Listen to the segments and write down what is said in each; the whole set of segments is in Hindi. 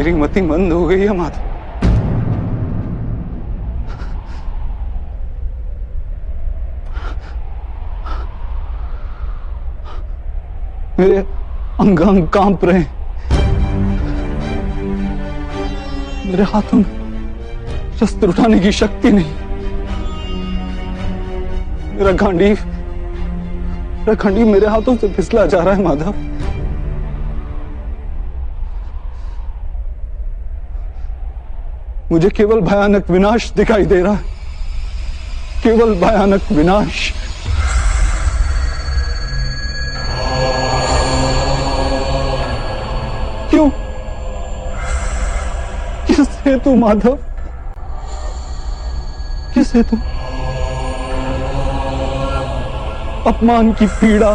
मेरी मति मंद हो गई है माधव। मेरे अंग अंग कांप रहे हैं। मेरे हाथों में शस्त्र उठाने की शक्ति नहीं। मेरा गांडीव मेरे हाथों से फिसला जा रहा है माधव। मुझे केवल भयानक विनाश दिखाई दे रहा है, केवल भयानक विनाश। क्यों? किस हेतु माधव? किस हेतु? अपमान की पीड़ा,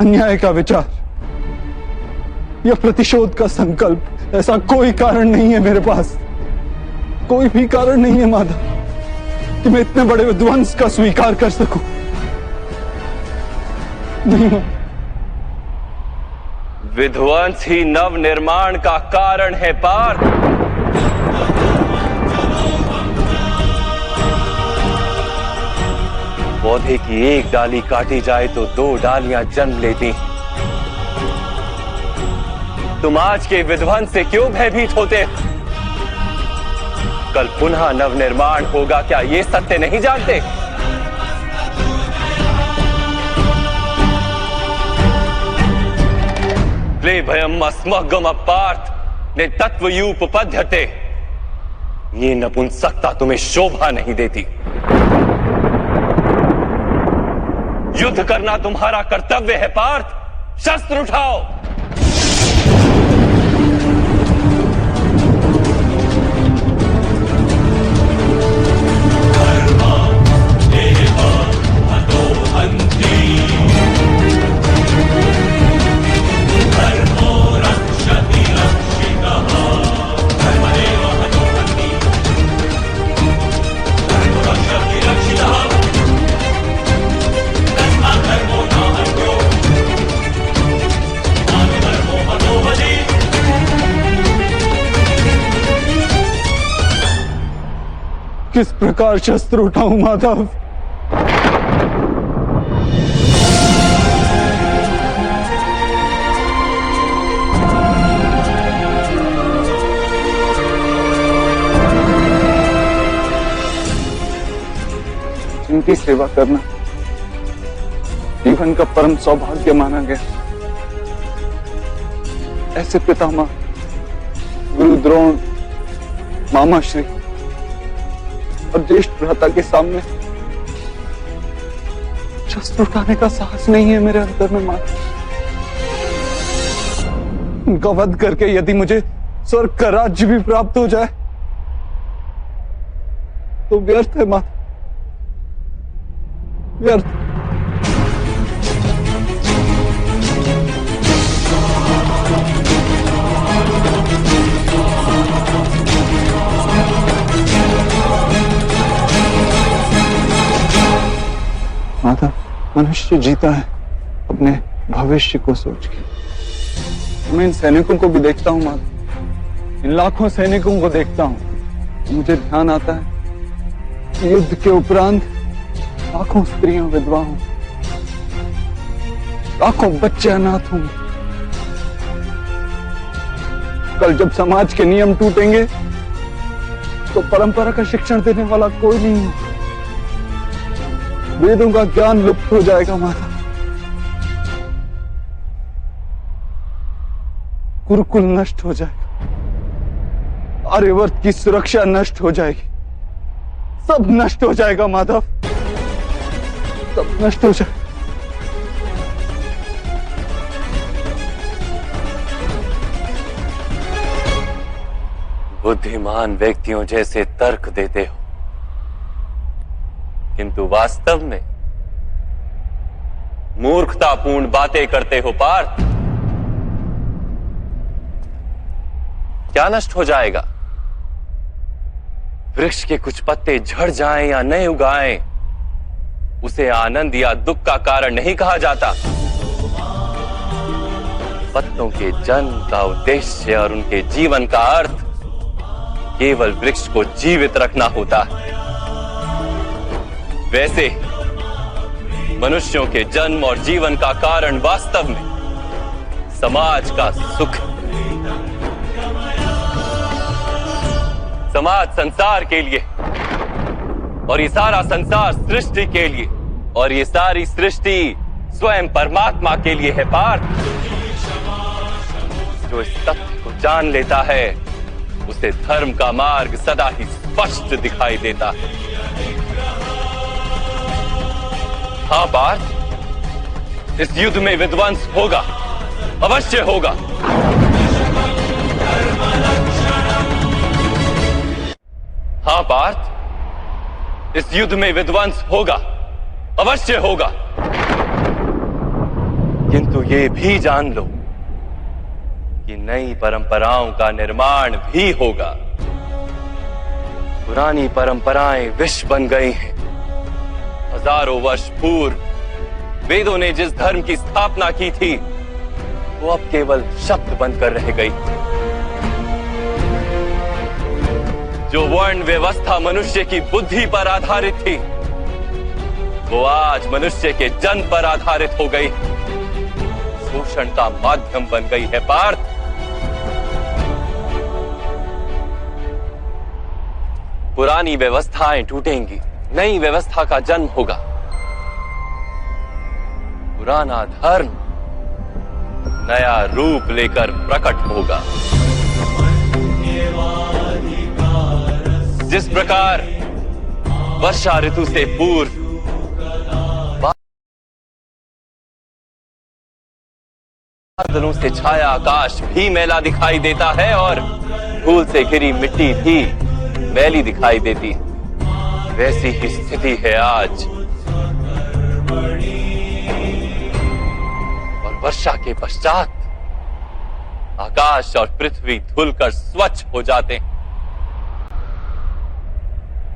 अन्याय का विचार या प्रतिशोध का संकल्प, ऐसा कोई कारण नहीं है मेरे पास। कोई भी कारण नहीं है माधव कि मैं इतने बड़े विध्वंस का स्वीकार कर सकूं। नहीं। विध्वंस ही नव निर्माण का कारण है पार्थ। पौधे की एक डाली काटी जाए तो 2 डालियां जन्म लेती। तुम आज के विध्वंस से क्यों भयभीत होते? कल पुनः नवनिर्माण होगा, क्या ये सत्य नहीं जानते? क्लेभयम् अस्मग्गम पार्थ ने तत्वयूपपद्यते। ये नपुंसकता तुम्हें शोभा नहीं देती। युद्ध करना तुम्हारा कर्तव्य है पार्थ। शस्त्र उठाओ। किस प्रकार शस्त्र उठाऊं माधव? जिनकी सेवा करना जीवन का परम सौभाग्य माना गया, ऐसे पितामह गुरु द्रोण, मामा श्री और ज्येष्ठ भ्राता के सामने शस्त्र उठाने का साहस नहीं है मेरे अंदर में माता। उनका वध करके यदि मुझे स्वर्ग का राज्य भी प्राप्त हो जाए तो व्यर्थ है माता, व्यर्थ। माता, मनुष्य जीता है अपने भविष्य को सोच के। मैं इन सैनिकों को भी देखता हूं माता, इन लाखों सैनिकों को देखता हूं। मुझे ध्यान आता है कि युद्ध के उपरांत लाखों स्त्रियों विधवा हों, लाखों बच्चे अनाथ होंगे। कल जब समाज के नियम टूटेंगे तो परंपरा का शिक्षण देने वाला कोई नहीं है। वेदों का ज्ञान लुप्त हो जाएगा माता, गुरुकुल नष्ट हो जाएगा, आर्यवर्त की सुरक्षा नष्ट हो जाएगी, सब नष्ट हो जाएगा माधव, सब नष्ट हो जाएगा। बुद्धिमान व्यक्तियों जैसे तर्क देते हो, किंतु वास्तव में मूर्खतापूर्ण बातें करते हो पार्थ। क्या नष्ट हो जाएगा? वृक्ष के कुछ पत्ते झड़ जाएं या नए उगाएं, उसे आनंद या दुख का कारण नहीं कहा जाता। पत्तों के जन्म का उद्देश्य और उनके जीवन का अर्थ केवल वृक्ष को जीवित रखना होता है, वैसे मनुष्यों के जन्म और जीवन का कारण वास्तव में समाज का सुख है। समाज संसार के लिए और ये सारा संसार सृष्टि के लिए और ये सारी सृष्टि स्वयं परमात्मा के लिए है पार्थ। जो इस तथ्य को जान लेता है उसे धर्म का मार्ग सदा ही स्पष्ट दिखाई देता है। हाँ पार्थ, इस युद्ध में विध्वंस होगा, अवश्य होगा। हाँ पार्थ, इस युद्ध में विध्वंस होगा, अवश्य होगा। किंतु ये भी जान लो कि नई परंपराओं का निर्माण भी होगा। पुरानी परंपराएं विष बन गई हैं। हजारों वर्ष पूर्व वेदों ने जिस धर्म की स्थापना की थी वो अब केवल शब्द बनकर रह गई। जो वर्ण व्यवस्था मनुष्य की बुद्धि पर आधारित थी वो आज मनुष्य के जन्म पर आधारित हो गई, शोषण का माध्यम बन गई है पार्थ। पुरानी व्यवस्थाएं टूटेंगी, नई व्यवस्था का जन्म होगा। पुराना धर्म नया रूप लेकर प्रकट होगा। जिस प्रकार वर्षा ऋतु से पूर्व बादलों से छाया आकाश भी मैला दिखाई देता है और धूल से घिरी मिट्टी भी मैली दिखाई देती है, वैसी ही स्थिति है आज। और वर्षा के पश्चात आकाश और पृथ्वी धुलकर स्वच्छ हो जाते हैं,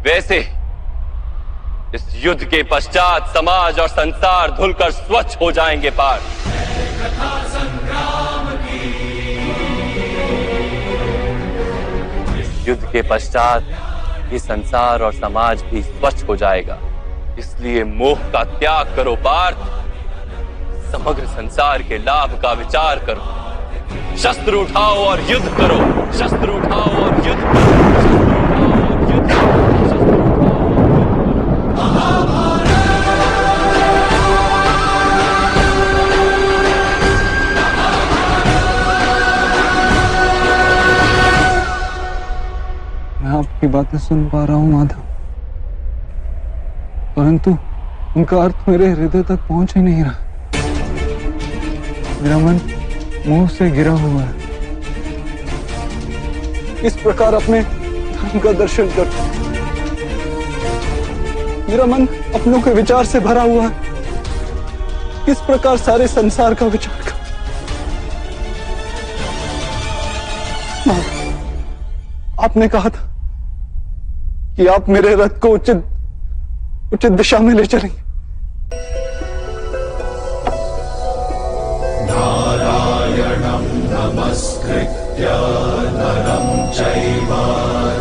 वैसे इस युद्ध के पश्चात समाज और संसार धुलकर स्वच्छ हो जाएंगे पार्थ। इस युद्ध के पश्चात ये संसार और समाज भी स्वच्छ हो जाएगा। इसलिए मोह का त्याग करो पार्थ, समग्र संसार के लाभ का विचार करो। शस्त्र उठाओ और युद्ध करो, शस्त्र उठाओ और युद्ध करो। मैं आपकी बातें सुन पा रहा हूं माधव, परंतु उनका अर्थ मेरे हृदय तक पहुंच ही नहीं रहा। मेरा मन मुंह से गिरा हुआ है। इस प्रकार अपने धर्म का दर्शन कर मेरा मन अपनों के विचार से भरा हुआ है। किस प्रकार सारे संसार का विचार कर आपने कहा था कि आप मेरे रथ को उचित दिशा में ले चलेंगे। नारायणं नमस्कृत्य नरं चैव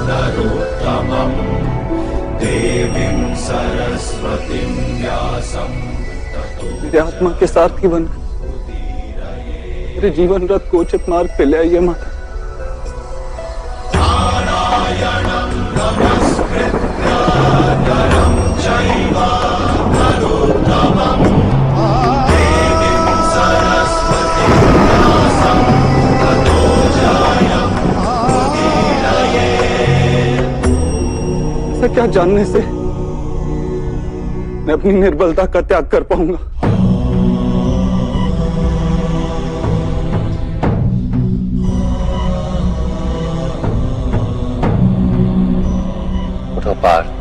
नरोत्तमं देवीं सरस्वतीं व्यासं मेरे आत्मा के सारथी बनकर मेरे जीवन रथ को उचित मार्ग पे ले आइए माता। नारायणं नमस्कृत्य नरं चैव नरोत्तमं देवीं सरस्वतीं व्यासं ततो जयमुदीरये। ऐसा क्या जानने से मैं अपनी निर्बलता का त्याग कर पाऊंगा? उठो पार्थ,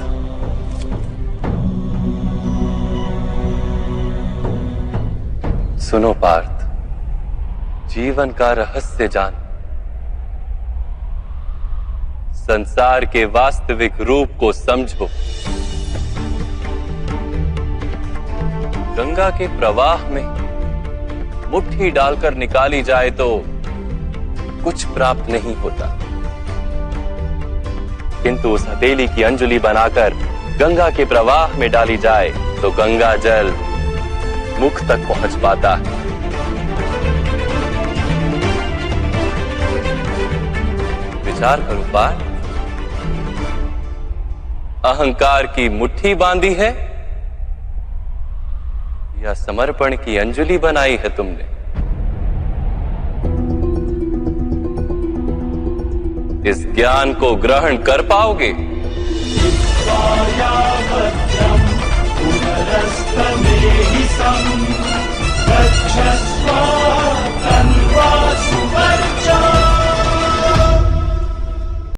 सुनो पार्थ, जीवन का रहस्य जान, संसार के वास्तविक रूप को समझो। गंगा के प्रवाह में मुट्ठी डालकर निकाली जाए तो कुछ प्राप्त नहीं होता, किंतु उस हथेली की अंजुलि बनाकर गंगा के प्रवाह में डाली जाए तो गंगा जल मुख तक पहुंच पाता है। विचार करो पार्थ, अहंकार की मुट्ठी बांधी है या समर्पण की अंजलि बनाई है तुमने? इस ज्ञान को ग्रहण कर पाओगे? भद्रम् पुनरस्तमेहि सम् गच्छस्व तन्वासु